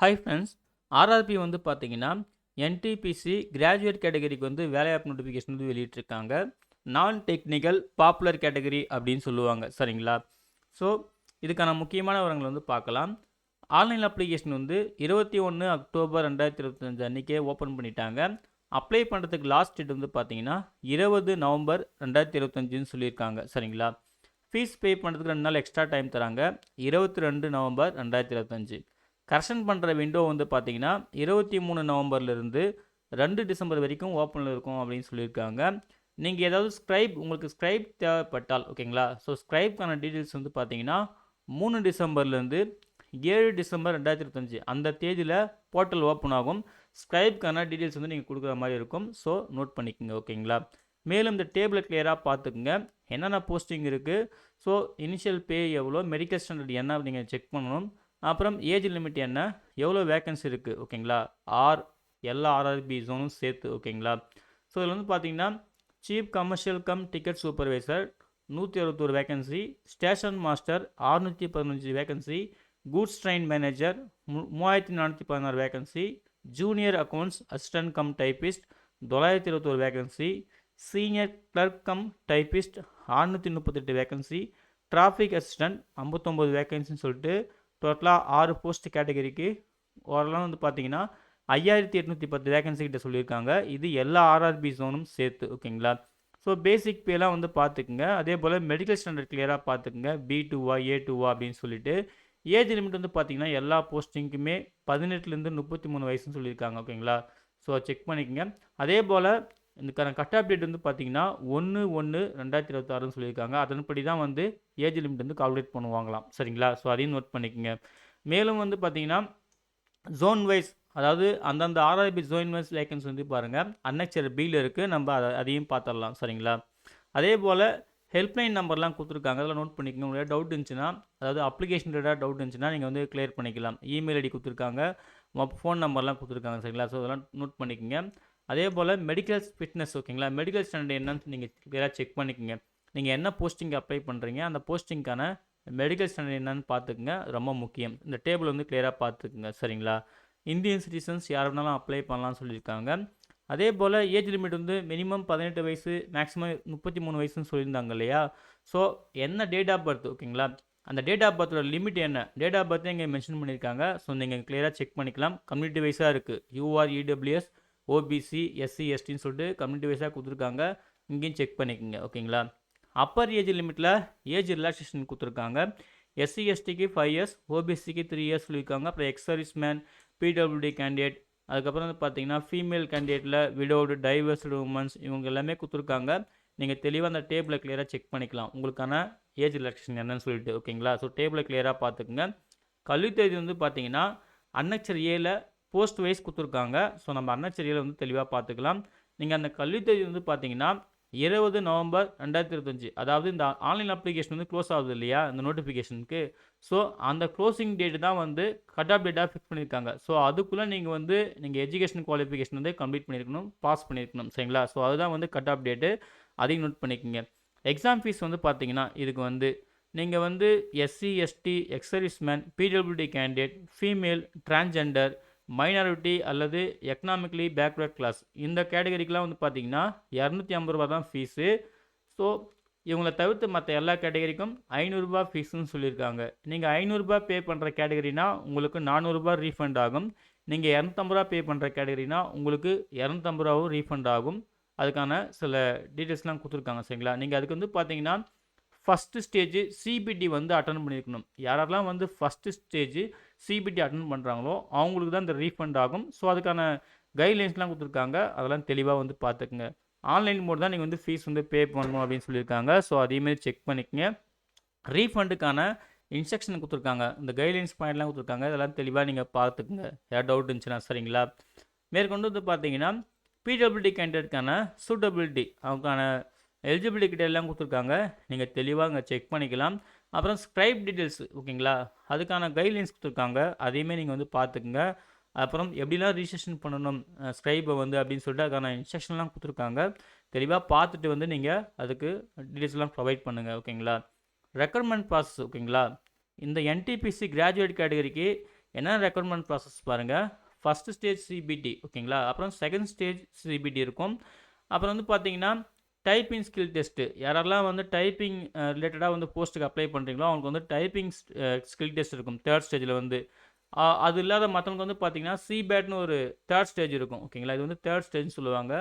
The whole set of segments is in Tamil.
Hi friends. ஆர்ஆர்பி வந்து பார்த்தீங்கன்னா, என்டிபிசி கிராஜுவேட் கேட்டகரிக்கு வந்து வேலைவாய்ப்பு நோட்டிஃபிகேஷன் வந்து வெளியிட்டிருக்காங்க. நான் டெக்னிக்கல் பாப்புலர் கேட்டகரி அப்படின்னு சொல்லுவாங்க. சரிங்களா? ஸோ, இதுக்கான முக்கியமான விவரங்கள் வந்து பார்க்கலாம். ஆன்லைன் அப்ளிகேஷன் வந்து 21 அக்டோபர் 2025 அன்றைக்கே ஓப்பன் பண்ணிட்டாங்க. அப்ளை பண்ணுறதுக்கு லாஸ்ட் டேட் வந்து பார்த்தீங்கன்னா 20 நவம்பர் 2025ன்னு சொல்லியிருக்காங்க. சரிங்களா? ஃபீஸ் பே பண்ணுறதுக்கு 2 நாள் எக்ஸ்ட்ரா டைம் தராங்க. 22 நவம்பர் 2025. கரெக்ஷன் பண்ணுற விண்டோ வந்து பார்த்தீங்கன்னா 23 நவம்பர்லேருந்து 2 டிசம்பர் வரைக்கும் ஓப்பனில் இருக்கும் அப்படின்னு சொல்லியிருக்காங்க. நீங்கள் ஏதாவது உங்களுக்கு ஸ்க்ரைப் தேவைப்பட்டால் ஓகேங்களா. ஸோ ஸ்க்ரைப்க்கான டீட்டெயில்ஸ் வந்து பார்த்தீங்கன்னா 3 டிசம்பர்லேருந்து 7 டிசம்பர் 2025 அந்த தேதியில் போர்ட்டல் ஓப்பன் ஆகும். ஸ்க்ரைப்க்கான டீட்டெயில்ஸ் வந்து நீங்கள் கொடுக்குற மாதிரி இருக்கும். ஸோ நோட் பண்ணிக்கோங்க ஓகேங்களா. மேலும் இந்த டேபிளை கிளியராக பார்த்துக்குங்க. என்னென்ன போஸ்டிங் இருக்குது, ஸோ இனிஷியல் பே எவ்வளோ, மெடிக்கல் ஸ்டாண்டர்ட் என்ன நீங்கள் செக் பண்ணணும், அப்புறம் ஏஜ் லிமிட் என்ன, எவ்வளோ வேக்கன்சி இருக்குது ஓகேங்களா, எல்லா ஆர்ஆர்பி ஜோனும் சேர்த்து ஓகேங்களா. ஸோ இதில் வந்து பார்த்தீங்கன்னா chief commercial cum ticket supervisor 161 vacancy, station master 615 vacancy, goods train manager 3416 vacancy, junior accounts assistant cum typist 921 vacancy, senior clerk cum typist 638 vacancy, traffic assistant 59 வேக்கன்சின்னு சொல்லிட்டு டோட்டலாக 6 போஸ்ட் கேட்டகரிக்கு ஓரளவு வந்து பார்த்தீங்கன்னா 5810 வேகன்சி கிட்ட சொல்லியிருக்காங்க. இது எல்லா ஆர்ஆர்பி ஜோனும் சேர்த்து ஓகேங்களா. ஸோ பேசிக் பேலாம் வந்து பார்த்துக்குங்க. அதே போல் மெடிக்கல் ஸ்டாண்டர்ட் கிளியராக பார்த்துக்குங்க. B2வா A2வா அப்படின்னு சொல்லிட்டு. ஏஜ் லிமிட் வந்து பார்த்தீங்கன்னா எல்லா போஸ்டிங்க்குமே 18லேருந்து 33 வயசுன்னு சொல்லியிருக்காங்க ஓகேங்களா. ஸோ செக் பண்ணிக்கோங்க. அதே போல் இதுக்கான கட் ஆஃப் டேட் வந்து பார்த்தீங்கன்னா 1/1/2026ன்னு சொல்லியிருக்காங்க. அதன்படி தான் வந்து ஏஜ் லிமிட் வந்து கால்குலேட் பண்ணுவாங்களாம். சரிங்களா. ஸோ அதையும் நோட் பண்ணிக்கோங்க. மேலும் வந்து பார்த்தீங்கன்னா ஜோன் வைஸ், அதாவது அந்தந்த ஆர்ஆர்பி ஜோன் வைஸ் வேகன்சி வந்து பாருங்கள் அன்னெக்சர் பியில் இருக்குது. நம்ம அதையும் பார்த்துடலாம். சரிங்களா. அதே போல் ஹெல்ப்லைன் நம்பர்லாம் கொடுத்துருக்காங்க. அதெல்லாம் நோட் பண்ணிக்கோங்க. உங்களுக்கு டவுட் இருந்துச்சுன்னா, அதாவது அப்ளிகேஷன் ரிலேட்டடாக டவுட் இருந்துச்சுன்னா நீங்கள் வந்து கிளியர் பண்ணிக்கலாம். இமெயில் ஐடி கொடுத்துருக்காங்க, ஃபோன் நம்பர்லாம் கொடுத்துருக்காங்க. சரிங்களா. ஸோ அதெல்லாம் நோட் பண்ணிக்கோங்க. அதே போல் மெடிக்கல் ஃபிட்னஸ் ஓகேங்களா. மெடிக்கல் ஸ்டாண்டர்ட் என்னன்னு நீங்கள் கிளியராக செக் பண்ணிக்கோங்க. நீங்கள் என்ன போஸ்டிங் அப்ளை பண்ணுறீங்க, அந்த போஸ்டிங்க்கான மெடிக்கல் ஸ்டாண்டர்ட் என்னன்னு பார்த்துக்குங்க. ரொம்ப முக்கியம். இந்த டேபிள் வந்து கிளியராக பார்த்துக்குங்க. சரிங்களா. இந்தியன் சிட்டிசன்ஸ் யார் வேணாலும் அப்ளை பண்ணலாம்னு சொல்லியிருக்காங்க. அதே போல் ஏஜ் லிமிட் வந்து மினிமம் 18 வயசு, மேக்ஸிமம் 33 வயசுன்னு சொல்லியிருந்தாங்க இல்லையா. ஸோ என்ன டேட் ஆஃப் பர்த் ஓகேங்களா, அந்த டேட் ஆஃப் பர்த்தோட லிமிட் என்ன, டேட் ஆஃப் பர்த்தே இங்கே மென்ஷன் பண்ணியிருக்காங்க. ஸோ நீங்கள் கிளியராக செக் பண்ணிக்கலாம். கம்யூனிட்டி வைஸாக இருக்குது. யூஆர், இடபிள்யூஎஸ், ஓபிசி, எஸ்சி, எஸ்டின்னு சொல்லிட்டு கம்யூனிட்டி வைஸாக கொடுத்துருக்காங்க. இங்கேயும் செக் பண்ணிக்கோங்க ஓகேங்களா. அப்பர் ஏஜ் லிமிட்டில் ஏஜ் ரிலாக்ஸேஷன் கொடுத்துருக்காங்க. எஸ்சி எஸ்டிக்கு 5 இயர்ஸ், ஓபிசிக்கு 3 இயர்ஸ் சொல்லியிருக்காங்க. அப்புறம் X serviceman, PWD candidate, அதுக்கப்புறம் வந்து பார்த்தீங்கன்னா ஃபீமேல் கேண்டிடேட்டில் விடோடு, டைவர்ஸ்டு உமன்ஸ் இவங்க எல்லாமே கொடுத்துருக்காங்க. நீங்கள் தெளிவாக அந்த டேபிளை கிளியராக செக் பண்ணிக்கலாம் உங்களுக்கான ஏஜ் ரிலாக்ஸேஷன் என்னன்னு சொல்லிட்டு ஓகேங்களா. ஸோ டேபிளை கிளியராக பார்த்துக்குங்க. கல்வி தேதி வந்து பார்த்தீங்கன்னா அன்னெக்சர் ஏல போஸ்ட் வைஸ் கொடுத்துருக்காங்க. ஸோ நம்ம அன்னெக்சர் ஏல வந்து தெளிவாக பார்த்துக்கலாம். நீங்கள் அந்த கல்வி தேதி வந்து பார்த்தீங்கன்னா 20 நவம்பர் 2025, அதாவது இந்த ஆன்லைன் அப்ளிகேஷன் வந்து க்ளோஸ் ஆகுது இல்லையா இந்த நோட்டிஃபிகேஷனுக்கு. ஸோ அந்த க்ளோசிங் டேட் தான் வந்து கட் ஆஃப் டேட்டாக ஃபிக்ஸ் பண்ணியிருக்காங்க. ஸோ அதுக்குள்ளே நீங்கள் எஜுகேஷன் குவாலிஃபிகேஷன் வந்து கம்ப்ளீட் பண்ணியிருக்கணும், பாஸ் பண்ணியிருக்கணும். சரிங்களா. ஸோ அதுதான் வந்து கட் ஆஃப் டேட்டு. அதையும் நோட் பண்ணிக்கோங்க. எக்ஸாம் ஃபீஸ் வந்து பார்த்தீங்கன்னா இதுக்கு வந்து நீங்கள் வந்து SC, ST, ex serviceman, PWD candidate, female, transgender, minority அல்லது எக்கனாமிக்கலி பேக்வர்ட் கிளாஸ் இந்த கேட்டகரிக்கெலாம் வந்து பார்த்தீங்கன்னா 250 ரூபா தான் ஃபீஸு. ஸோ இவங்களை தவிர்த்து மற்ற எல்லா கேட்டகரிக்கும் 500 ரூபா ஃபீஸுன்னு சொல்லியிருக்காங்க. நீங்கள் 500 ரூபா பே பண்ணுற கேட்டகரினா உங்களுக்கு 400 ரூபா ரீஃபண்ட் ஆகும். நீங்கள் 250 ரூபா பே பண்ணுற கேட்டகரினா உங்களுக்கு 250 ரூபாவும் ரீஃபண்ட் ஆகும். அதுக்கான சில டீட்டெயில்ஸ்லாம் கொடுத்துருக்காங்க. சரிங்களா. நீங்கள் அதுக்கு வந்து பார்த்தீங்கன்னா ஃபஸ்ட்டு ஸ்டேஜ் சிபிடி வந்து அட்டன் பண்ணியிருக்கணும். யாரெல்லாம் வந்து ஃபஸ்ட்டு ஸ்டேஜ் சிபிடி அட்டன் பண்ணுறாங்களோ அவங்களுக்கு தான் இந்த ரீஃபண்ட் ஆகும். ஸோ அதுக்கான கைட்லைன்ஸ்லாம் கொடுத்துருக்காங்க. அதெல்லாம் தெளிவாக வந்து பார்த்துக்குங்க. ஆன்லைன் மோட் தான் நீங்கள் வந்து ஃபீஸ் வந்து பே பண்ணணும் அப்படின்னு சொல்லியிருக்காங்க. ஸோ அதையுமே செக் பண்ணிக்கங்க. ரீஃபண்டுக்கான இன்ஸ்ட்ரக்ஷன் கொடுத்துருக்காங்க. இந்த கைட்லைன்ஸ் பாயிண்ட்லாம் கொடுத்துருக்காங்க. இதெல்லாம் தெளிவாக நீங்கள் பார்த்துக்குங்க ஏதாவது டவுட் இருந்துச்சுன்னா. சரிங்களா. மேற்கொண்டு வந்து பார்த்தீங்கன்னா பிடபிள்யூடி கேண்டிடேட்கான சூட்டபிலிட்டி, அவங்களுக்கான எலிஜிபிலிட்டி கிட்ட எல்லாம் கொடுத்துருக்காங்க. நீங்கள் தெளிவாக அங்கே செக் பண்ணிக்கலாம். அப்புறம் ஸ்க்ரைப் டீட்டெயில்ஸ் ஓகேங்களா, அதுக்கான கைட்லைன்ஸ் கொடுத்துருக்காங்க. அதையுமே நீங்கள் வந்து பார்த்துக்குங்க. அப்புறம் எப்படிலாம் ரிஜிஸ்ட்ரேஷன் பண்ணணும் ஸ்க்ரைபை வந்து அப்படின்னு சொல்லிட்டு அதுக்கான இன்ஸ்ட்ரக்ஷன்லாம் கொடுத்துருக்காங்க. தெளிவாக பார்த்துட்டு வந்து நீங்கள் அதுக்கு டீட்டெயில்ஸ்லாம் ப்ரொவைட் பண்ணுங்கள் ஓகேங்களா. ரெக்ரூட்மெண்ட் ப்ராசஸ் ஓகேங்களா. இந்த என்டிபிசி கிராஜுவேட் கேட்டகரிக்கு என்ன ரெக்ரூட்மெண்ட் ப்ராசஸ் பாருங்கள். ஃபஸ்ட்டு ஸ்டேஜ் சிபிடி ஓகேங்களா, அப்புறம் செகண்ட் ஸ்டேஜ் சிபிடி இருக்கும். அப்புறம் வந்து பார்த்தீங்கன்னா டைப்பிங் ஸ்கில் டெஸ்ட்டு. யாரெல்லாம் வந்து டைப்பிங் ரிலேட்டடாக வந்து போஸ்ட்டுக்கு அப்ளை பண்ணுறீங்களோ அவங்களுக்கு வந்து டைப்பிங் ஸ்கில் டெஸ்ட் இருக்கும் தேர்ட் ஸ்டேஜில் வந்து. அது இல்லாத மற்றவங்களுக்கு வந்து பார்த்தீங்கன்னா சிபேட்னு ஒரு தேர்ட் ஸ்டேஜ் இருக்கும் ஓகேங்களா. இது வந்து தேர்ட் ஸ்டேஜ்னு சொல்லுவாங்க.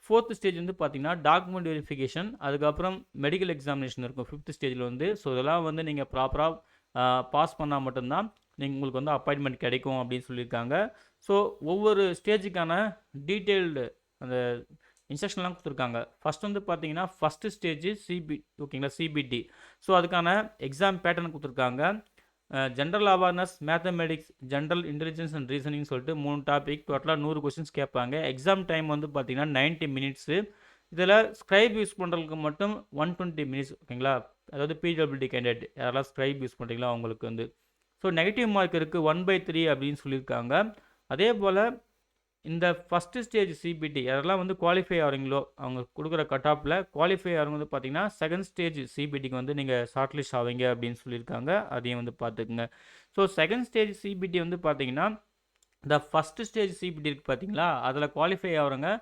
ஃபோர்த் ஸ்டேஜ் வந்து பார்த்தீங்கன்னா டாக்குமெண்ட் வெரிஃபிகேஷன், அதுக்கப்புறம் மெடிக்கல் எக்ஸாமினேஷன் இருக்கும் ஃபிஃப்த் ஸ்டேஜில் வந்து. ஸோ இதெல்லாம் வந்து நீங்கள் ப்ராப்பராக பாஸ் பண்ணால் மட்டும்தான் உங்களுக்கு வந்து அப்பாயின்மெண்ட் கிடைக்கும் அப்படின்னு சொல்லியிருக்காங்க. ஸோ ஒவ்வொரு ஸ்டேஜுக்கான டீட்டெயில்டு அந்த இன்ஸ்ட்ரக்ஷன்லாம் கொடுத்துருக்காங்க. ஃபஸ்ட் வந்து பார்த்தீங்கன்னா ஃபஸ்ட்டு ஸ்டேஜ் ஓகேங்களா சிபிடி. ஸோ அதுக்கான எக்ஸாம் பேட்டர்ன் கொடுத்துருக்காங்க. General awareness, mathematics, general intelligence and reasoning சொல்லிட்டு 3 டாபிக், டோட்டலாக 100 கொஸ்டின்ஸ் கேட்பாங்க. எக்ஸாம் டைம் வந்து பார்த்தீங்கன்னா 90 மினிட்ஸு. இதில் ஸ்க்ரைப் யூஸ் பண்ணுறதுக்கு மட்டும் 120 மினிட்ஸ் ஓகேங்களா. அதாவது பிடபிள்யூடி கேண்டிடேட் யாரெல்லாம் ஸ்க்ரைப் யூஸ் பண்ணுறீங்களோ அவங்களுக்கு வந்து. ஸோ நெகட்டிவ் மார்க் இருக்குது 1/3 அப்படின்னு சொல்லியிருக்காங்க. அதே போல் இந்த ஃபஸ்ட்டு ஸ்டேஜ் சிபிடி யாரெல்லாம் வந்து குவாலிஃபை ஆகிறீங்களோ அவங்க கொடுக்குற கட் ஆஃபில் குவாலிஃபை ஆகிறவங்க வந்து பார்த்தீங்கன்னா செகண்ட் ஸ்டேஜ் சிபிடிக்கு வந்து நீங்கள் ஷார்ட் லிஸ்ட் ஆவீங்க அப்படின்னு சொல்லியிருக்காங்க. அதையும் வந்து பார்த்துக்குங்க. ஸோ செகண்ட் ஸ்டேஜ் சிபிடி வந்து பார்த்தீங்கன்னா இந்த ஃபஸ்ட்டு ஸ்டேஜ் சிபிடி இருக்குது பார்த்தீங்களா, அதில் குவாலிஃபை ஆகிறவங்க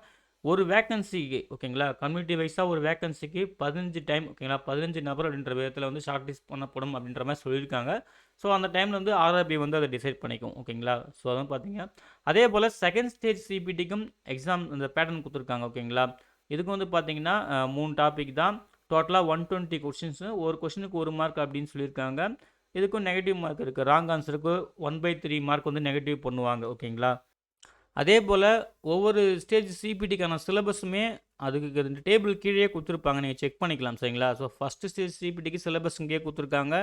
ஒரு வேக்கன்சிக்கு ஓகேங்களா, கம்யூனிட்டி வைஸாக ஒரு வேக்கன்சிக்கு 15 டைம் ஓகேங்களா, 15 நபர் அப்படின்ற விதத்தில் வந்து ஷார்ட் லிஸ்ட் பண்ணப்படும் அப்படின்ற மாதிரி சொல்லியிருக்காங்க. ஸோ அந்த டைமில் வந்து ஆர்ஆர்பி வந்து அதை டிசைட் பண்ணிக்கும் ஓகேங்களா. ஸோ அதான் பார்த்தீங்க. அதே போல் செகண்ட் ஸ்டேஜ் சிபிடிக்கும் எக்ஸாம் இந்த பேட்டர்ன் கொடுத்துருக்காங்க ஓகேங்களா. இதுக்கு வந்து பார்த்தீங்கன்னா 3 டாபிக் தான், டோட்டலாக 120 கொஸ்டின்ஸு, ஒரு கொஸ்டினுக்கு 1 மார்க் அப்படின்னு சொல்லியிருக்காங்க. இதுக்கும் நெகட்டிவ் மார்க் இருக்குது. ராங் ஆன்சருக்கு 1/3 மார்க் வந்து நெகட்டிவ் பண்ணுவாங்க ஓகேங்களா. அதே போல் ஒவ்வொரு ஸ்டேஜ் சிபிடிக்கான சிலபஸுமே அதுக்கு இந்த டேபிள் கீழே கொடுத்துருப்பாங்க, நீங்கள் செக் பண்ணிக்கலாம் சரிங்களா. ஸோ ஃபஸ்ட்டு ஸ்டேஜ் சிபிடிக்கு சிலபஸ் இங்கேயே கொடுத்துருக்காங்க,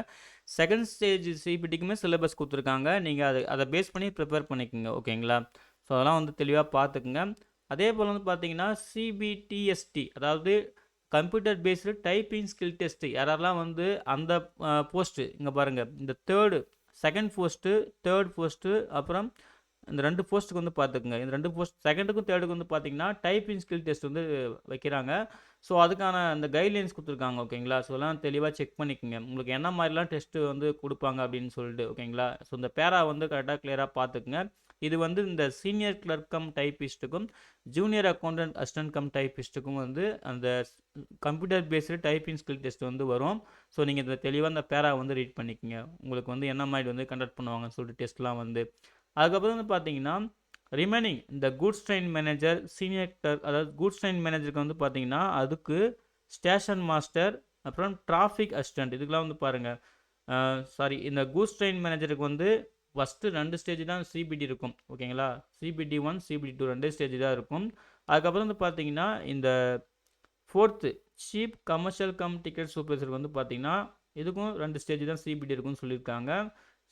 செகண்ட் ஸ்டேஜ் சிபிடிக்குமே சிலபஸ் கொடுத்துருக்காங்க. நீங்கள் அதை பேஸ் பண்ணி ப்ரிப்பேர் பண்ணிக்கோங்க ஓகேங்களா. ஸோ அதெல்லாம் வந்து தெளிவாக பார்த்துக்குங்க. அதே போல் வந்து பார்த்தீங்கன்னா சிபிடிஎஸ்டி, அதாவது computer based typing skill test. யாரெல்லாம் வந்து அந்த போஸ்ட்டு இங்கே பாருங்கள், இந்த செகண்ட் போஸ்ட்டு, தேர்ட் போஸ்ட்டு, அப்புறம் இந்த 2 போஸ்ட்டுக்கு வந்து பார்த்துக்குங்க. இந்த 2 போஸ்ட் செகண்டுக்கும் தேர்டுக்கு வந்து பார்த்தீங்கன்னா டைப்பிங் ஸ்கில் டெஸ்ட் வந்து வைக்கிறாங்க. ஸோ அதுக்கான அந்த கைட்லைன்ஸ் கொடுத்துருக்காங்க ஓகேங்களா. ஸோ எல்லாம் தெளிவாக செக் பண்ணிக்கோங்க, உங்களுக்கு என்ன மாதிரிலாம் டெஸ்ட்டு வந்து கொடுப்பாங்க அப்படின்னு சொல்லிட்டு ஓகேங்களா. ஸோ இந்த பேரா வந்து கரெக்டாக கிளியராக பார்த்துக்குங்க. இது வந்து இந்த சீனியர் கிளர்க் கம் டைப்பிஸ்ட்டுக்கும் ஜூனியர் அக்கௌண்டன்ட் அசிஸ்டன்ட் கம் டைப்பிஸ்ட்டுக்கும் வந்து அந்த computer based typing skill test வந்து வரும். ஸோ நீங்கள் இந்த தெளிவாக இந்த பேரா வந்து ரீட் பண்ணிக்கோங்க, உங்களுக்கு வந்து என்ன மாதிரி வந்து கண்டக்ட் பண்ணுவாங்கன்னு சொல்லிட்டு டெஸ்ட்லாம் வந்து. அதுக்கப்புறம் வந்து பார்த்தீங்கன்னா ரிமைனிங் இந்த goods train manager, senior clerk, அதாவது கூட்ஸ் ட்ரெயின் மேனேஜருக்கு வந்து பார்த்தீங்கன்னா அதுக்கு ஸ்டேஷன் மாஸ்டர், அப்புறம் டிராஃபிக் அசிஸ்டன்ட், இதுக்கெலாம் வந்து பாருங்கள் இந்த கூட்ஸ் ட்ரெயின் மேனேஜருக்கு வந்து ஃபஸ்ட்டு 2 ஸ்டேஜ் தான் சிபிடி இருக்கும் ஓகேங்களா. சிபிடி 1, சிபிடி 2 2 ஸ்டேஜ் தான் இருக்கும். அதுக்கப்புறம் வந்து பார்த்தீங்கன்னா இந்த fourth chief commercial cum ticket சூப்பர்வைசருக்கு வந்து பார்த்தீங்கன்னா இதுக்கும் 2 ஸ்டேஜ் தான் சிபிடி இருக்குன்னு சொல்லியிருக்காங்க.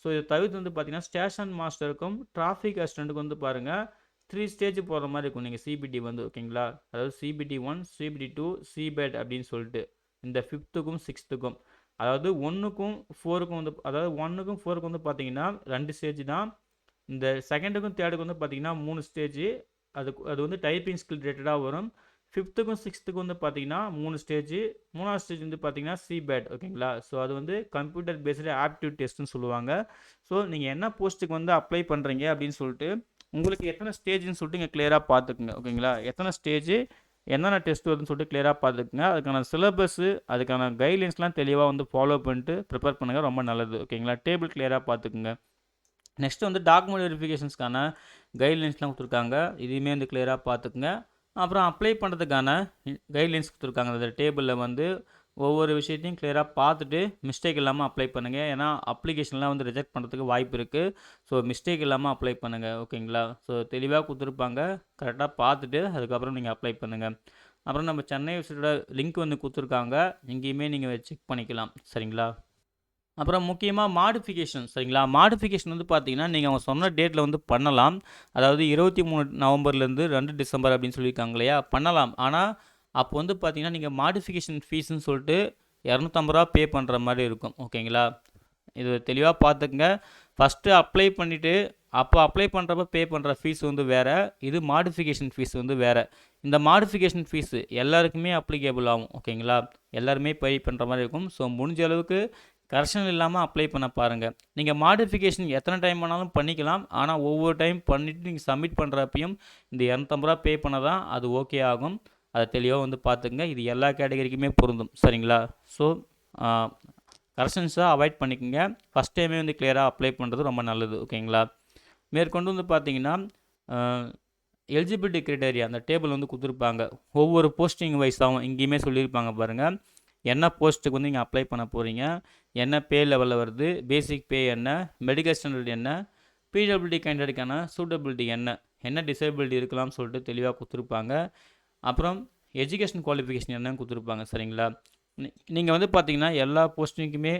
ஸோ இதை தவிர்த்து வந்து பார்த்தீங்கன்னா ஸ்டேஷன் மாஸ்டருக்கும் டிராஃபிக் அசிஸ்டண்ட்டுக்கும் வந்து பாருங்கள் 3 ஸ்டேஜ் போகிற மாதிரி இருக்கும் நீங்கள் சிபிடி வந்து ஓகேங்களா. அதாவது சிபிடி 1, சிபிடி 2, சிபேட் அப்படின்னு சொல்லிட்டு இந்த 5த்துக்கும் 6த்துக்கும், அதாவது 1க்கும் 4க்கும் வந்து, அதாவது 1க்கும் 4க்கும் வந்து பார்த்தீங்கன்னா 2 ஸ்டேஜ் தான். இந்த செகண்டுக்கும் தேர்டுக்கும் வந்து பார்த்தீங்கன்னா 3 ஸ்டேஜ். அது வந்து டைப்பிங் ஸ்கில் ரிலேட்டடாக வரும். 5த்துக்கும் 6த்துக்கும் வந்து பார்த்தீங்கன்னா 3 ஸ்டேஜ். 3ஆவது ஸ்டேஜ் வந்து பார்த்தீங்கன்னா சிபேட் ஓகேங்களா. ஸோ அது வந்து கம்ப்யூட்டர் பேஸ்டு ஆப்டிடியூட் டெஸ்ட்னு சொல்லுவாங்க. ஸோ நீங்கள் என்ன போஸ்ட்டுக்கு வந்து அப்ளை பண்ணுறீங்க அப்படின்னு சொல்லிட்டு உங்களுக்கு எத்தனை ஸ்டேஜ்னு சொல்லிட்டு இங்கே கிளியராக பார்த்துக்குங்க ஓகேங்களா. எத்தனை ஸ்டேஜ் என்னென்ன டெஸ்ட் வருதுன்னு சொல்லிட்டு கிளியராக பார்த்துக்குங்க. அதுக்கான சிலபஸ்ஸு, அதுக்கான கைட்லைன்ஸ்லாம் தெளிவாக வந்து ஃபாலோ பண்ணிட்டு ப்ரிப்பேர் பண்ணுங்கள், ரொம்ப நல்லது ஓகேங்களா. டேபிள் கிளியராக பார்த்துக்குங்க. நெக்ஸ்ட்டு வந்து டாக்குமெண்ட் வெரிஃபிகேஷன்ஸ்க்கான கைட்லைன்ஸ்லாம் கொடுத்துருக்காங்க, இதையுமே வந்து கிளியராக பார்த்துக்குங்க. அப்புறம் அப்ளை பண்ணுறதுக்கான கைட்லைன்ஸ் கொடுத்துருக்காங்க, அந்த டேபிளில் வந்து ஒவ்வொரு விஷயத்தையும் கிளியராக பார்த்துட்டு மிஸ்டேக் இல்லாமல் அப்ளை பண்ணுங்கள். ஏன்னா அப்ளிகேஷன்லாம் வந்து ரிஜெக்ட் பண்ணுறதுக்கு வாய்ப்பு இருக்குது. ஸோ மிஸ்டேக் இல்லாமல் அப்ளை பண்ணுங்கள் ஓகேங்களா. ஸோ தெளிவாக கொடுத்துருப்பாங்க, கரெக்டாக பார்த்துட்டு அதுக்கப்புறம் நீங்கள் அப்ளை பண்ணுங்கள். அப்புறம் நம்ம சென்னை யூனிவர்சிட்டியோட லிங்க் வந்து கொடுத்துருக்காங்க, இங்கேயுமே நீங்கள் செக் பண்ணிக்கலாம் சரிங்களா. அப்புறம் முக்கியமாக மாடிஃபிகேஷன் சரிங்களா. மாடிஃபிகேஷன் வந்து பார்த்தீங்கன்னா நீங்கள் அவங்க சொன்ன டேட்டில் வந்து பண்ணலாம். அதாவது 23 நவம்பர்லேருந்து 2 டிசம்பர் அப்படின்னு சொல்லியிருக்காங்க இல்லையா, பண்ணலாம். ஆனால் அப்போ வந்து பார்த்தீங்கன்னா நீங்கள் மாடிஃபிகேஷன் ஃபீஸ்ன்னு சொல்லிட்டு ₹250 பே பண்ணுற மாதிரி இருக்கும் ஓகேங்களா. இது தெளிவாக பார்த்துக்குங்க. ஃபஸ்ட்டு அப்ளை பண்ணிவிட்டு அப்போ அப்ளை பண்ணுறப்ப பே பண்ணுற ஃபீஸ் வந்து வேறு, இது மாடிஃபிகேஷன் ஃபீஸ் வந்து வேறு. இந்த மாடிஃபிகேஷன் ஃபீஸு எல்லாருக்குமே அப்ளிகேபிள் ஆகும் ஓகேங்களா. எல்லாருமே பே பண்ணுற மாதிரி இருக்கும். ஸோ முடிஞ்ச அளவுக்கு கரெக்ஷன் இல்லாமல் அப்ளை பண்ண பாருங்கள். நீங்கள் மாடிஃபிகேஷன் எத்தனை டைம் வேணாலும் பண்ணிக்கலாம். ஆனால் ஒவ்வொரு டைம் பண்ணிவிட்டு நீங்கள் சப்மிட் பண்ணுறப்பையும் இந்த ரூ. 250 பே பண்ண தான் அது ஓகே ஆகும். அதை தெளிவாக வந்து பார்த்துங்க. இது எல்லா கேட்டகரிக்குமே பொருந்தும். சரிங்களா? ஸோ கரெக்ஷன்ஸை அவாய்ட் பண்ணிக்கோங்க. ஃபஸ்ட் டைமே வந்து கிளியராக அப்ளை பண்ணுறது ரொம்ப நல்லது. ஓகேங்களா? மேற்கொண்டு வந்து பார்த்தீங்கன்னா எலிஜிபிலிட்டி க்ரைட்டேரியா அந்த டேபிள் வந்து கொடுத்துருப்பாங்க. ஒவ்வொரு போஸ்டிங் வைஸாகவும் இங்கேயுமே சொல்லியிருப்பாங்க பாருங்கள். என்ன போஸ்ட்டுக்கு வந்து நீங்கள் அப்ளை பண்ண போகிறீங்க, என்ன பே லெவலில் வருது, பேசிக் பே என்ன, மெடிக்கல் ஸ்டாண்டர்ட் என்ன, பிடபிலிட்டி கேண்டிடேட்டுக்கான சூட்டபிலிட்டி என்ன டிசேபிலிட்டி இருக்கலாம்னு சொல்லிட்டு தெளிவாக கொடுத்துருப்பாங்க. அப்புறம் எஜுகேஷன் குவாலிஃபிகேஷன் என்னன்னு கொடுத்துருப்பாங்க. சரிங்களா? நீங்கள் வந்து பார்த்தீங்கன்னா எல்லா போஸ்டிங்குமே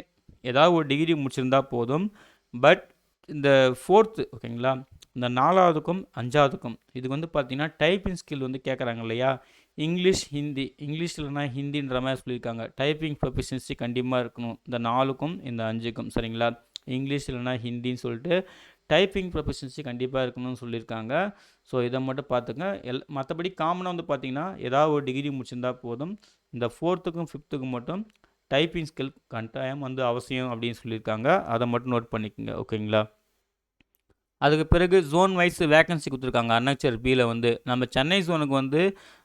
ஏதாவது ஒரு டிகிரி முடிச்சிருந்தா போதும். பட் இந்த 4th ஓகேங்களா, இந்த 4வதுக்கும் 5வதுக்கும் இதுக்கு வந்து பார்த்தீங்கன்னா டைப்பிங் ஸ்கில் வந்து கேட்குறாங்க இல்லையா, இங்கிலீஷ் ஹிந்தி, இங்கிலீஷ் இல்லைனா ஹிந்தின்ற மாதிரி சொல்லியிருக்காங்க. டைப்பிங் ப்ரொஃபிஷியன்சி கண்டிப்பாக இருக்கணும் இந்த 4க்கும் இந்த 5க்கும். சரிங்களா? இங்கிலீஷ் இல்லைனா ஹிந்தின்னு சொல்லிட்டு டைப்பிங் ப்ரொஃபிஷியன்சி கண்டிப்பாக இருக்கணும்னு சொல்லியிருக்காங்க. ஸோ இதை மட்டும் பார்த்துங்க. மற்றபடி காமனாக வந்து பார்த்தீங்கன்னா ஏதாவது ஒரு டிகிரி முடிச்சிருந்தா போதும். இந்த 4த்துக்கும் 5த்துக்கும் மட்டும் டைப்பிங் ஸ்கில் கட்டாயம் வந்து அவசியம் அப்படின்னு சொல்லியிருக்காங்க. அதை மட்டும் நோட் பண்ணிக்கோங்க. ஓகேங்களா? அதுக்கு பிறகு ஜோன் வைஸ் வேக்கன்சி கொடுத்துருக்காங்க. அன்னக்சர் பியில் வந்து நம்ம சென்னை ஜோனுக்கு வந்து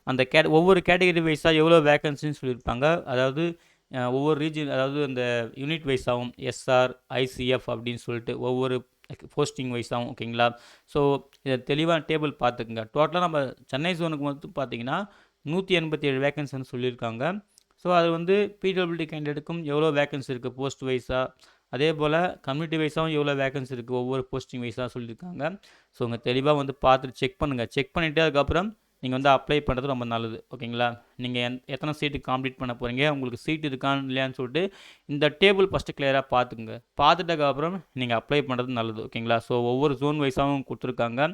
அந்த ஒவ்வொரு கேட்டகரி வைஸாக எவ்வளோ வேக்கன்சின்னு சொல்லியிருப்பாங்க. அதாவது ஒவ்வொரு ரீஜன், அதாவது அந்த யூனிட் வைஸாகவும் எஸ்ஆர், ஐசிஎஃப் அப்படின்னு சொல்லிட்டு ஒவ்வொரு போஸ்டிங் வைஸாகவும். ஓகேங்களா? ஸோ இதை தெளிவான டேபிள் பார்த்துக்குங்க. டோட்டலாக நம்ம சென்னை ஜோனுக்கு வந்து பார்த்தீங்கன்னா 187 வேக்கன்சின்னு சொல்லியிருக்காங்க. ஸோ அது வந்து பிடபிள்யூடி கேண்டிடேட்டுக்கும் எவ்வளோ வேக்கன்சி இருக்குது போஸ்ட் வைஸாக, அதே போல் கம்யூனிட்டி வைஸாகவும் எவ்வளோ வேக்கன்சி இருக்குது ஒவ்வொரு போஸ்டிங் வைஸாக சொல்லியிருக்காங்க. ஸோ உங்கள் தெளிவாக வந்து பார்த்துட்டு செக் பண்ணுங்கள். செக் பண்ணிவிட்டு அதுக்கப்புறம் நீங்கள் வந்து அப்ளை பண்ணுறது ரொம்ப நல்லது. ஓகேங்களா? நீங்கள் எத்தனை சீட்டு கம்ப்ளீட் பண்ண போகிறீங்க, உங்களுக்கு சீட் இருக்கான்னு இல்லையான்னு சொல்லிட்டு இந்த டேபிள் ஃபஸ்ட்டு கிளியராக பார்த்துக்குங்க. பார்த்துட்டதுக்கப்புறம் நீங்கள் அப்ளை பண்ணுறது நல்லது. ஓகேங்களா? ஸோ ஒவ்வொரு ஜோன் வைஸாகவும் கொடுத்துருக்காங்க.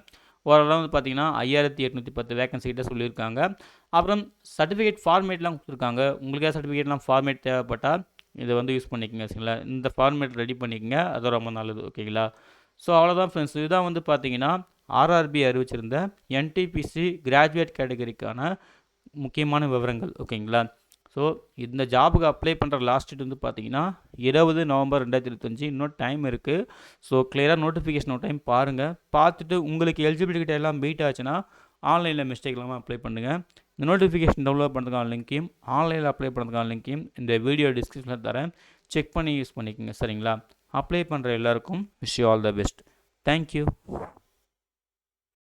ஓரளவு வந்து பார்த்தீங்கன்னா 5810 வேக்கன்சி கிட்ட சொல்லியிருக்காங்க. அப்புறம் சர்டிஃபிகேட் ஃபார்மேட்லாம் கொடுத்துருக்காங்க. உங்களுக்கு ஏதாவது சர்டிஃபிகேட்லாம் ஃபார்மேட் தேவைப்பட்டால் இதை வந்து யூஸ் பண்ணிக்கோங்க. சரிங்களா? இந்த ஃபார்மேட் ரெடி பண்ணிக்கோங்க. அது ரொம்ப நல்லது. ஓகேங்களா? ஸோ அவ்வளோதான் ஃப்ரெண்ட்ஸ். இதுதான் வந்து பார்த்தீங்கன்னா ஆர்ஆர்பி அறிவிச்சிருந்த என்டிபிசி கிராஜுவேட் கேட்டகரிக்கான முக்கியமான விவரங்கள். ஓகேங்களா? ஸோ இந்த ஜாபுக்கு அப்ளை பண்ணுற லாஸ்ட் டேட் வந்து பார்த்தீங்கன்னா 20 நவம்பர் 2025. இன்னும் டைம் இருக்குது. ஸோ கிளியராக நோட்டிஃபிகேஷன் டைம் பாருங்கள். பார்த்துட்டு உங்களுக்கு எலிஜிபிலிட்டி எல்லாம் மீட் ஆச்சுன்னா ஆன்லைனில் மிஸ்டேக் இல்லாமல் அப்ளை பண்ணுங்கள். இந்த நோட்டிஃபிகேஷன் டவுன்லோட் பண்ணுறதுக்கான லிங்க்கையும் ஆன்லைனில் அப்ளை பண்ணுறதுக்கான லிங்க்கையும் இந்த வீடியோ டிஸ்கிரிப்ஷனில் தரேன். செக் பண்ணி யூஸ் பண்ணிக்கோங்க. சரிங்களா? அப்ளை பண்ணுற எல்லாருக்கும் wish you all the best. Thank you.